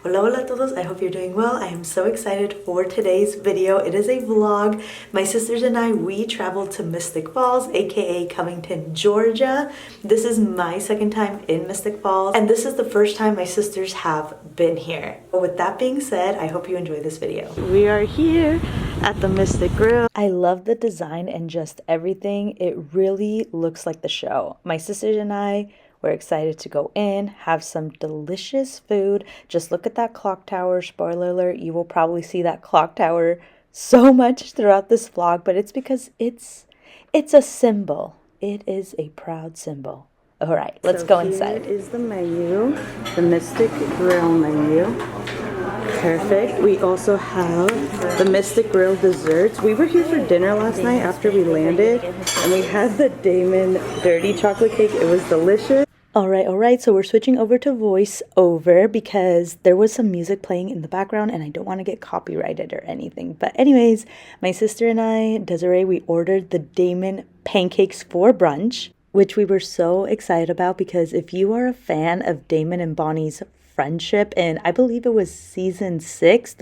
Hola, hola a todos, I hope you're doing well. I am so excited for today's video. It is a vlog. My sisters and I, we traveled to Mystic Falls, aka Covington, Georgia. This is my second time in Mystic Falls, and this is the first time my sisters have been here. But with that being said, I hope you enjoy this video. We are here at the Mystic Grill. I love the design and just everything. It really looks like the show. My sisters and I, we're excited to go in, have some delicious food. Just look at that clock tower. Spoiler alert, you will probably see that clock tower so much throughout this vlog, but it's because it's a symbol. It is a proud symbol. All right, let's go inside. Here is the menu, the Mystic Grill menu. Perfect. We also have the Mystic Grill desserts. We were here for dinner last night after we landed, and we had the Damon dirty chocolate cake. It was delicious. All right, so we're switching over to voiceover because there was some music playing in the background and I don't want to get copyrighted or anything. But anyways, my sister and I, Desiree, we ordered the Damon pancakes for brunch, which we were so excited about because if you are a fan of Damon and Bonnie's friendship, and I believe it was season 6,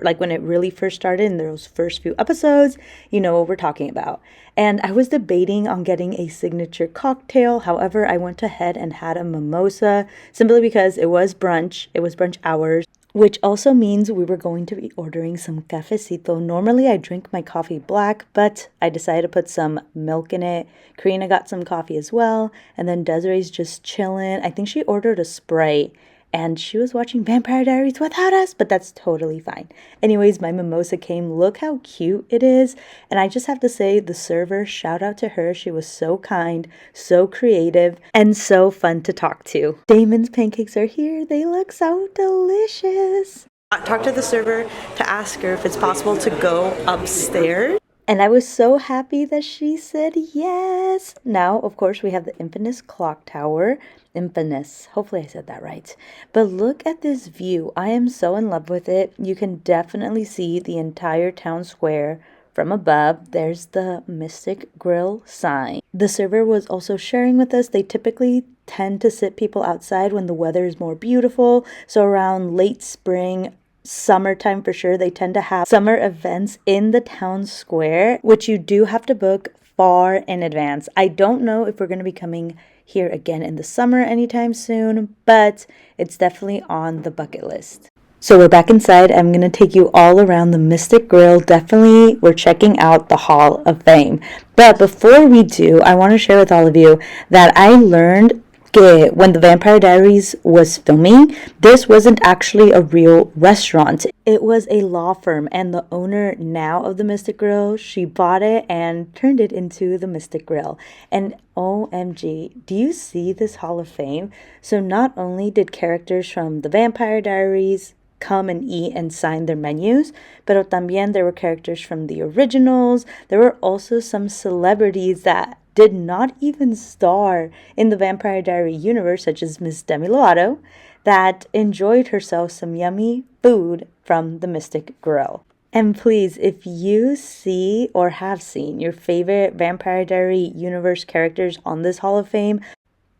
like when it really first started in those first few episodes, you know what we're talking about. And I was debating on getting a signature cocktail. However, I went ahead and had a mimosa simply because it was brunch hours, which also means we were going to be ordering some cafecito. Normally I drink my coffee black, but I decided to put some milk in it. Karina got some coffee as well, and then Desiree's just chilling. I think she ordered a spray and she was watching Vampire Diaries without us, but that's totally fine. Anyways, my mimosa came. Look how cute it is. And I just have to say, the server, shout out to her. She was so kind, so creative, and so fun to talk to. Damon's pancakes are here. They look so delicious. I talked to the server to ask her if it's possible to go upstairs. And I was so happy that she said yes. Now, of course, we have the infamous clock tower. Infamous. Hopefully I said that right. But look at this view. I am so in love with it. You can definitely see the entire town square from above. There's the Mystic Grill sign. The server was also sharing with us. They typically tend to sit people outside when the weather is more beautiful. So around late spring, summertime for sure, they tend to have summer events in the town square, which you do have to book far in advance. I don't know if we're going to be coming here again in the summer anytime soon, but it's definitely on the bucket list. So we're back inside. I'm going to take you all around the Mystic Grill. Definitely, we're checking out the Hall of Fame. But before we do, I want to share with all of you that I learned when the Vampire Diaries was filming, this wasn't actually a real restaurant. It was a law firm, and the owner now of the Mystic Grill, she bought it and turned it into the Mystic Grill. And OMG, do you see this Hall of Fame? So not only did characters from the Vampire Diaries come and eat and sign their menus, pero también there were characters from the originals. There were also some celebrities that did not even star in the Vampire Diary universe, such as Miss Demi Lovato, that enjoyed herself some yummy food from the Mystic Grill. And please, if you see or have seen your favorite Vampire Diary universe characters on this Hall of Fame,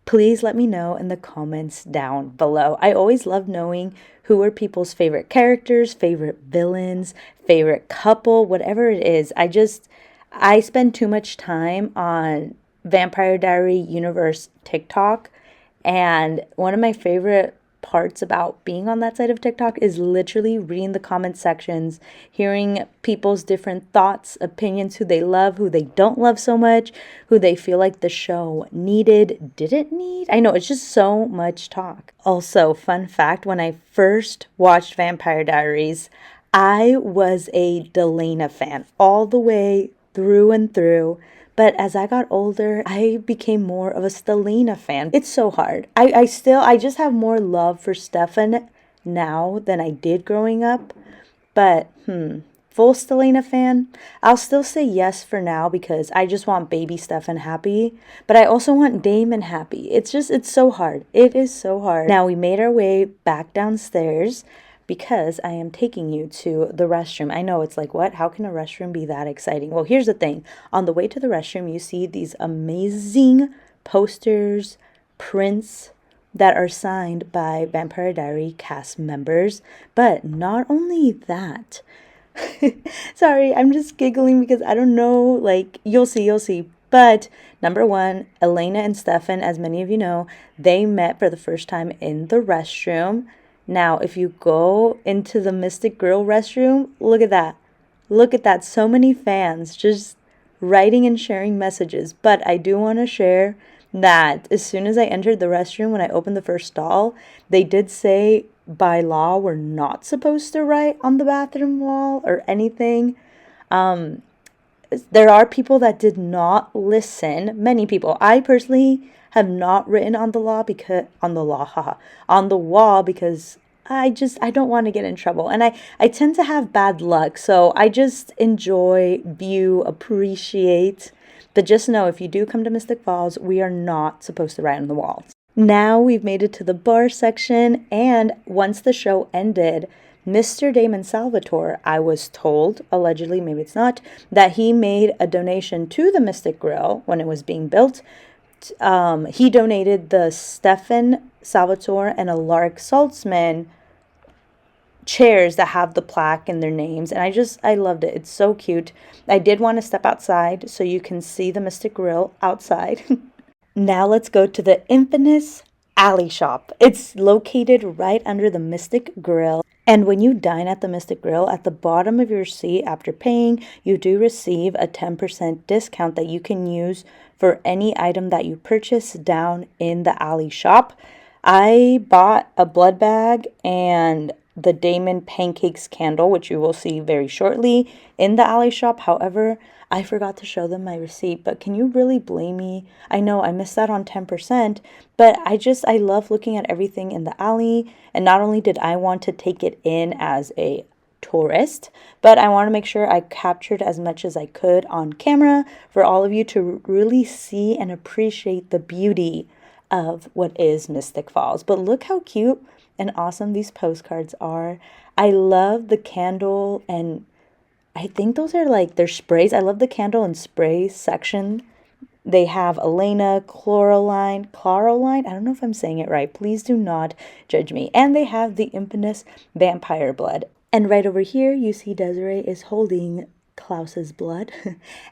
please let me know in the comments down below. I always love knowing who are people's favorite characters, favorite villains, favorite couple, whatever it is. I spend too much time on Vampire Diary Universe TikTok, and one of my favorite parts about being on that side of TikTok is literally reading the comment sections, hearing people's different thoughts, opinions, who they love, who they don't love so much, who they feel like the show didn't need. I know, it's just so much talk. Also, fun fact, when I first watched Vampire Diaries, I was a Delana fan all the way through and through. But as I got older, I became more of a Stelina fan. It's so hard. I just have more love for Stefan now than I did growing up. But, full Stelina fan? I'll still say yes for now because I just want baby Stefan happy. But I also want Damon happy. It's so hard. It is so hard. Now, we made our way back downstairs because I am taking you to the restroom. I know it's like, what? How can a restroom be that exciting? Well, here's the thing. On the way to the restroom, you see these amazing posters, prints, that are signed by Vampire Diary cast members. But not only that, sorry, I'm just giggling because I don't know, like, you'll see. But number one, Elena and Stefan, as many of you know, they met for the first time in the restroom. Now, if you go into the Mystic Grill restroom, look at that. Look at that. So many fans just writing and sharing messages. But I do want to share that as soon as I entered the restroom, when I opened the first stall, they did say by law we're not supposed to write on the bathroom wall or anything. There are people that did not listen. Many people. I personally have not written on the wall because I don't want to get in trouble. And I tend to have bad luck. So I just enjoy, view, appreciate. But just know, if you do come to Mystic Falls, we are not supposed to write on the walls. Now we've made it to the bar section, and once the show ended, Mr. Damon Salvatore, I was told, allegedly, maybe it's not, that he made a donation to the Mystic Grill when it was being built. He donated the Stefan Salvatore and a Lark Saltzman chairs that have the plaque and their names, and I loved it. It's so cute. I did want to step outside so you can see the Mystic Grill outside. Now let's go to the infamous Alley Shop. It's located right under the Mystic Grill. And when you dine at the Mystic Grill, at the bottom of your seat after paying, you do receive a 10% discount that you can use for any item that you purchase down in the Alley Shop. I bought a blood bag and the Damon Pancakes candle, which you will see very shortly in the Alley Shop. However, I forgot to show them my receipt, but can you really blame me? I know I missed out on 10%, but I love looking at everything in the alley. And not only did I want to take it in as a tourist, but I want to make sure I captured as much as I could on camera for all of you to really see and appreciate the beauty of what is Mystic Falls. But look how cute and awesome these postcards are. I love the candle, and I think those are like their sprays. I love the candle and spray section. They have Elena, Coraline. I don't know if I'm saying it right. Please do not judge me. And they have the infamous vampire blood. And right over here, you see Desiree is holding Klaus's blood.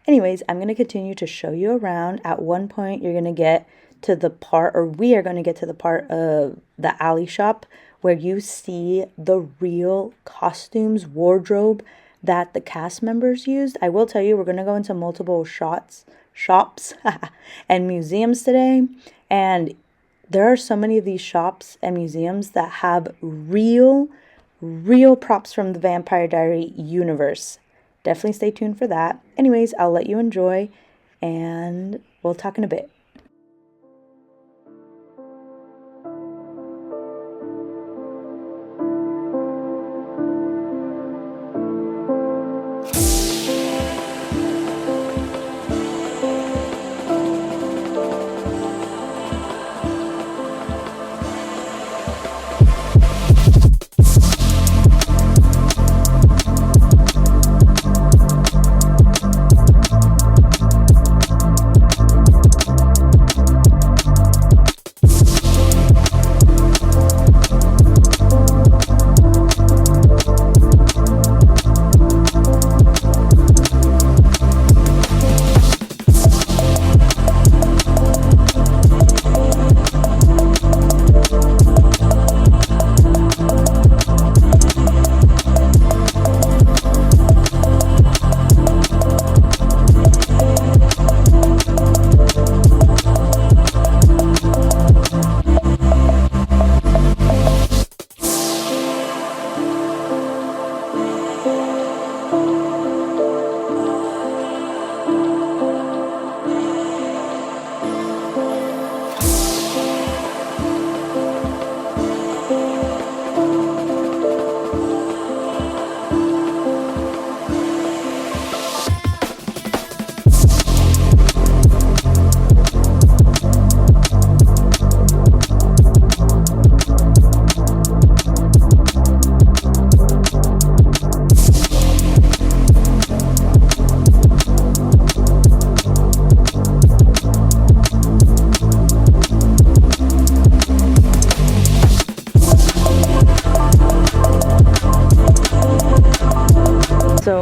Anyways, I'm going to continue to show you around. At one point, you're going to get to the part, or we are going to get to the part of the Alley Shop where you see the real costumes, wardrobe that the cast members used. I will tell you, we're going to go into multiple shops and museums today, and there are so many of these shops and museums that have real props from the Vampire Diary universe. Definitely stay tuned for that. Anyways, I'll let you enjoy, and we'll talk in a bit.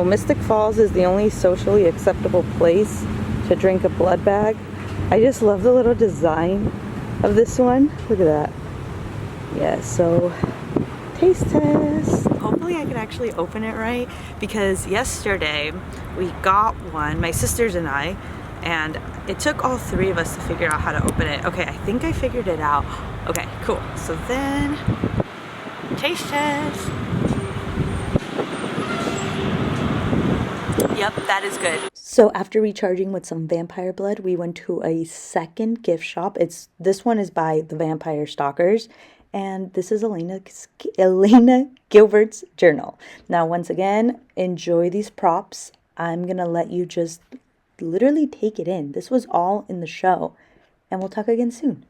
So Mystic Falls is the only socially acceptable place to drink a blood bag. I just love the little design of this one. Look at that. Yeah, so taste test. Hopefully I can actually open it right, because yesterday we got one, my sisters and I, and it took all three of us to figure out how to open it. Okay, I think I figured it out. Okay, cool. So then, taste test. Yep, that is good. So after recharging with some vampire blood, we went to a second gift shop. This one is by the Vampire Stalkers, and this is Elena Gilbert's journal. Now, once again, enjoy these props. I'm gonna let you just literally take it in. This was all in the show, and we'll talk again soon.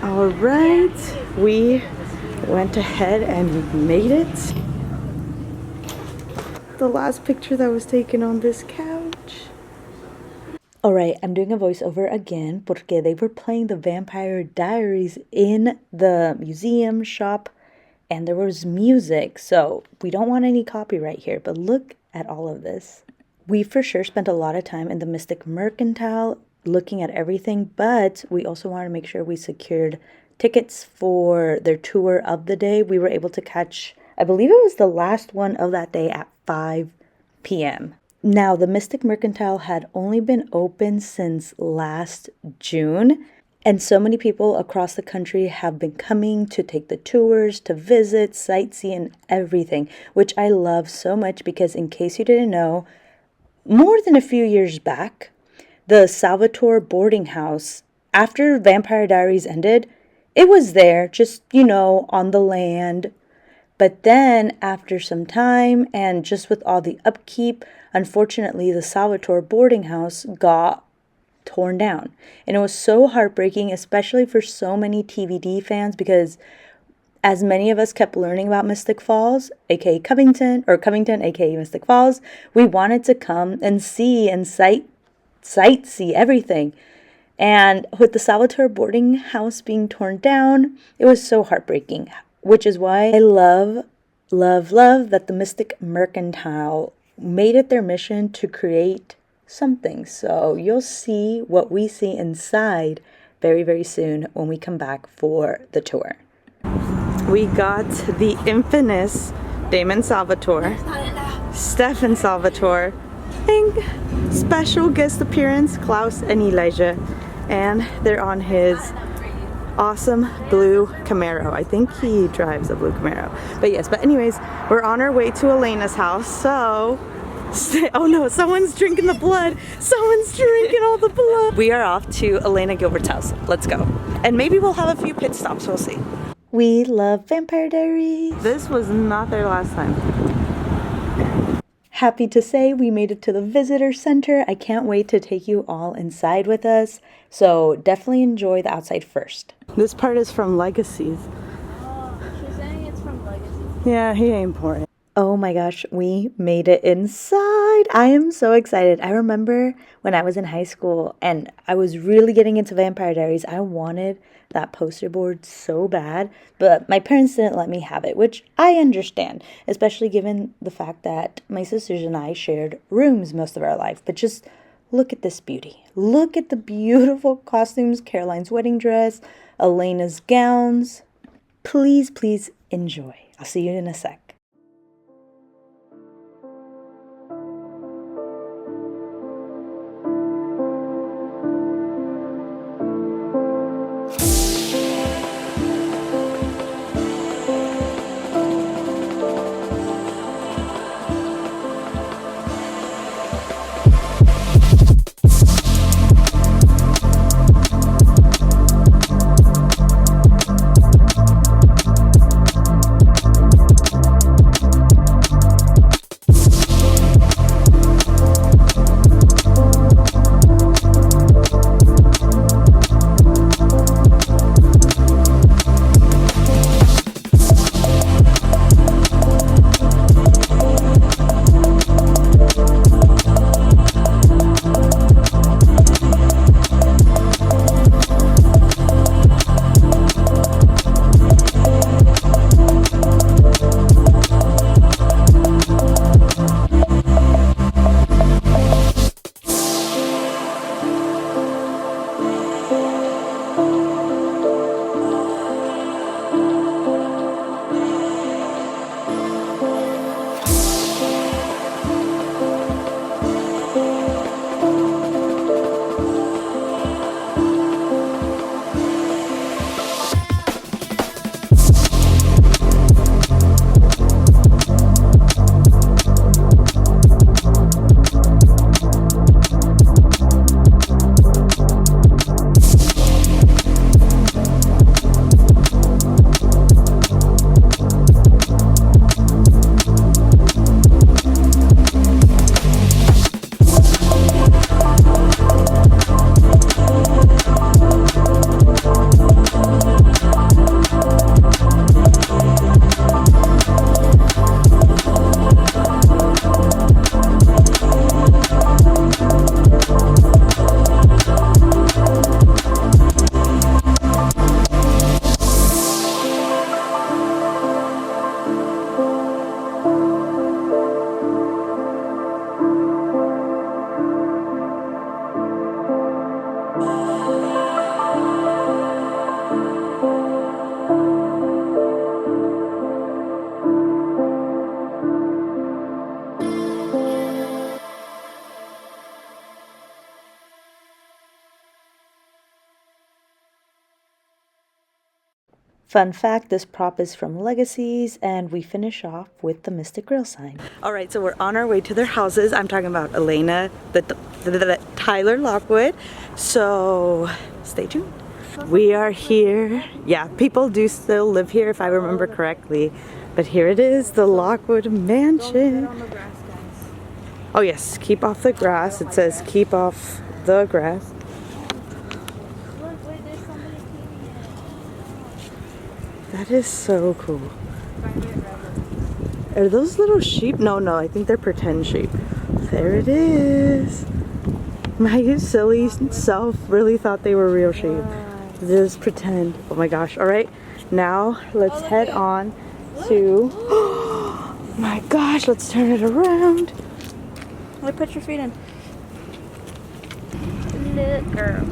Alright, we went ahead and made it. The last picture that was taken on this couch. Alright, I'm doing a voiceover again porque they were playing the Vampire Diaries in the museum shop and there was music, so we don't want any copyright here, but look at all of this. We for sure spent a lot of time in the Mystic Mercantile looking at everything, but we also wanted to make sure we secured tickets for their tour of the day. We were able to catch, I believe it was the last one of that day at 5 p.m. Now, the Mystic Mercantile had only been open since last June, and so many people across the country have been coming to take the tours, to visit, sightsee, and everything, which I love so much because, in case you didn't know, more than a few years back, the Salvatore boarding house, after Vampire Diaries ended, it was there, just, on the land. But then, after some time, and just with all the upkeep, unfortunately, the Salvatore boarding house got torn down. And it was so heartbreaking, especially for so many TVD fans, because as many of us kept learning about Mystic Falls, aka Covington, aka Mystic Falls, we wanted to come and see and sightsee everything. And with the Salvatore boarding house being torn down, it was so heartbreaking, which is why I love that the Mystic Mercantile made it their mission to create something. So you'll see what we see inside very, very soon when we come back for the tour. We got the infamous Damon Salvatore, Stefan Salvatore, and special guest appearance, Klaus and Elijah. And they're on his awesome blue Camaro. I think he drives a blue Camaro. But anyways, we're on our way to Elena's house. So, oh no, someone's drinking the blood. Someone's drinking all the blood. We are off to Elena Gilbert's house. Let's go. And maybe we'll have a few pit stops, we'll see. We love Vampire Diaries. This was not there last time. Happy to say we made it to the visitor center. I can't wait to take you all inside with us. So definitely enjoy the outside first. This part is from Legacies. Oh, she's saying it's from Legacy. Yeah, he ain't important. Oh my gosh, we made it inside. I am so excited. I remember when I was in high school and I was really getting into Vampire Diaries. I wanted that poster board so bad, but my parents didn't let me have it, which I understand, especially given the fact that my sisters and I shared rooms most of our life. But just look at this beauty. Look at the beautiful costumes, Caroline's wedding dress, Elena's gowns. Please, please enjoy. I'll see you in a sec. Fun fact, this prop is from Legacies, and we finish off with the Mystic Grill sign. All right, so we're on our way to their houses. I'm talking about Elena, the Tyler Lockwood. So stay tuned. We are here. Yeah, people do still live here if I remember correctly. But here it is, the Lockwood Mansion. On the grass, guys. Oh yes, keep off the grass. It says keep off the grass. Look, wait, there's somebody cleaning it. That is so cool. Are those little sheep? No, I think they're pretend sheep. There it is. My silly self really thought they were real sheep. Just pretend. Oh my gosh. All right, now let's head on to, oh my gosh, let's turn it around. Look, put your feet in. Look, girl.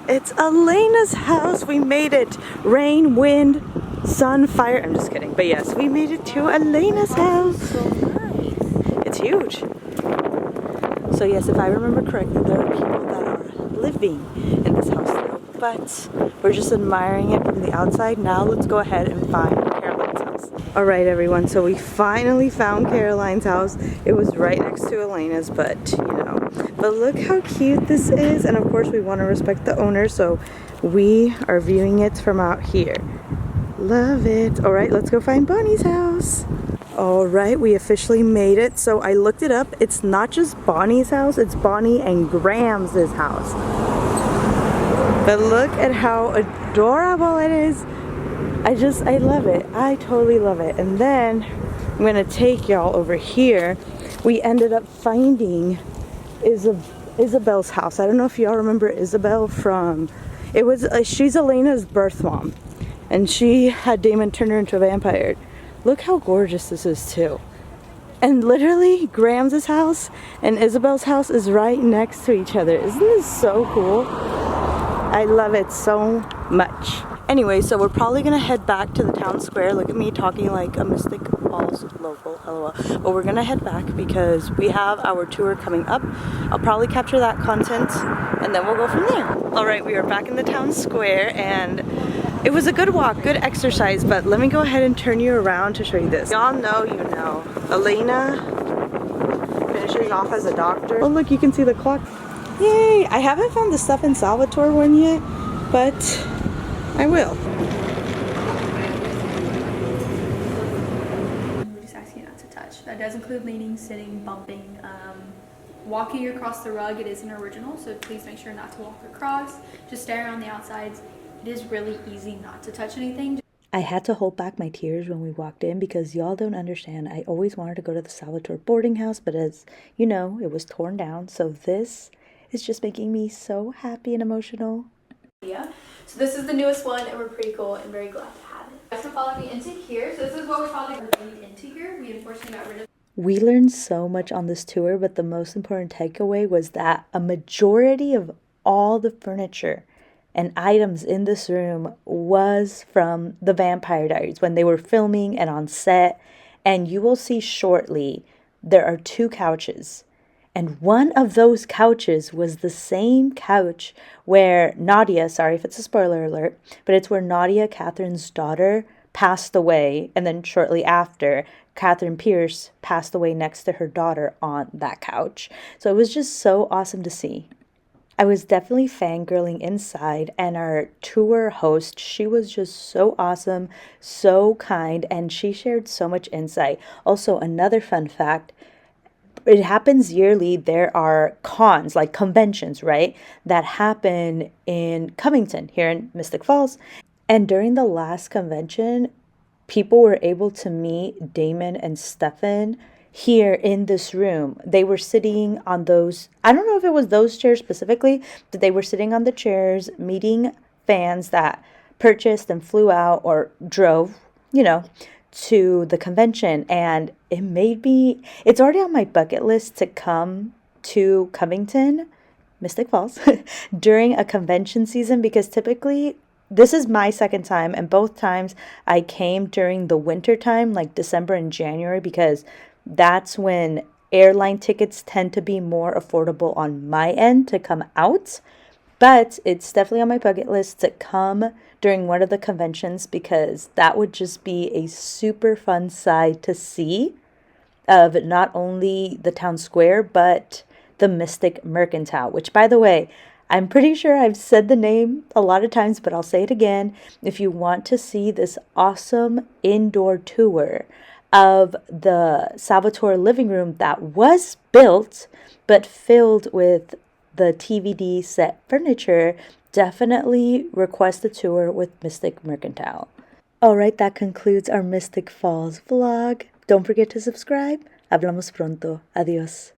It's Elena's house. We made it. Rain, wind, sun, fire. I'm just kidding. But yes, we made it to Elena's house. So nice. It's huge. So yes, if I remember correctly, there are people that are living in this house still. But we're just admiring it from the outside. Now let's go ahead and find Caroline's house. All right, everyone. So we finally found Caroline's house. It was right next to Elena's, but you know. But look how cute this is. And of course, we want to respect the owner, so we are viewing it from out here. Love it. All right, let's go find Bonnie's house. All right, we officially made it. So I looked it up. It's not just Bonnie's house, it's Bonnie and Graham's house. But look at how adorable it is. I love it. I totally love it. And then I'm gonna take y'all over here. We ended up finding Isabel's house. I don't know if y'all remember Isabel from, she's Elena's birth mom. And she had Damon turn her into a vampire. Look how gorgeous this is too. And literally, Graham's house and Isabel's house is right next to each other. Isn't this so cool? I love it so much. Anyway, so we're probably gonna head back to the town square. Look at me talking like a Mystic Falls local, lol. But we're gonna head back because we have our tour coming up. I'll probably capture that content and then we'll go from there. All right, we are back in the town square and it was a good walk, good exercise, but let me go ahead and turn you around to show you this. Y'all know, you know. Elena finishes off as a doctor. Oh look, you can see the clock. Yay! I haven't found the stuff in Salvatore one yet, but I will. We're just asking you not to touch. That does include leaning, sitting, bumping, walking across the rug. It is an original, so please make sure not to walk across. Just stay around the outsides. It is really easy not to touch anything. I had to hold back my tears when we walked in because y'all don't understand. I always wanted to go to the Salvatore boarding house, but as you know, it was torn down. So this is just making me so happy and emotional. Yeah. So this is the newest one, and we're pretty cool and very glad to have it. You guys can follow me into here. So this is what we're probably going to read into here. We unfortunately got rid of. We learned so much on this tour, but the most important takeaway was that a majority of all the furniture and items in this room was from the Vampire Diaries when they were filming and on set. And you will see shortly, there are 2 couches. And one of those couches was the same couch where Nadia, sorry if it's a spoiler alert, but it's where Nadia, Catherine's daughter, passed away. And then shortly after, Catherine Pierce passed away next to her daughter on that couch. So it was just so awesome to see. I was definitely fangirling inside, and our tour host, she was just so awesome, so kind, and she shared so much insight. Also, another fun fact, it happens yearly. There are cons, like conventions, right, that happen in Covington, here in Mystic Falls. And during the last convention, people were able to meet Damon and Stefan here in this room. They were sitting on those, I don't know if it was those chairs specifically, but they were sitting on the chairs meeting fans that purchased and flew out or drove, you know, to the convention. And it made me, it's already on my bucket list to come to Covington, Mystic Falls, during a convention season, because typically this is my second time, and both times I came during the winter time, like December and January, because that's when airline tickets tend to be more affordable on my end to come out. But it's definitely on my bucket list to come during one of the conventions because that would just be a super fun side to see of not only the town square, but the Mystic Mercantile, which, by the way, I'm pretty sure I've said the name a lot of times, but I'll say it again. If you want to see this awesome indoor tour of the Salvatore living room that was built but filled with the TVD set furniture, definitely request a tour with Mystic Mercantile. Alright, that concludes our Mystic Falls vlog. Don't forget to subscribe. Hablamos pronto. Adios.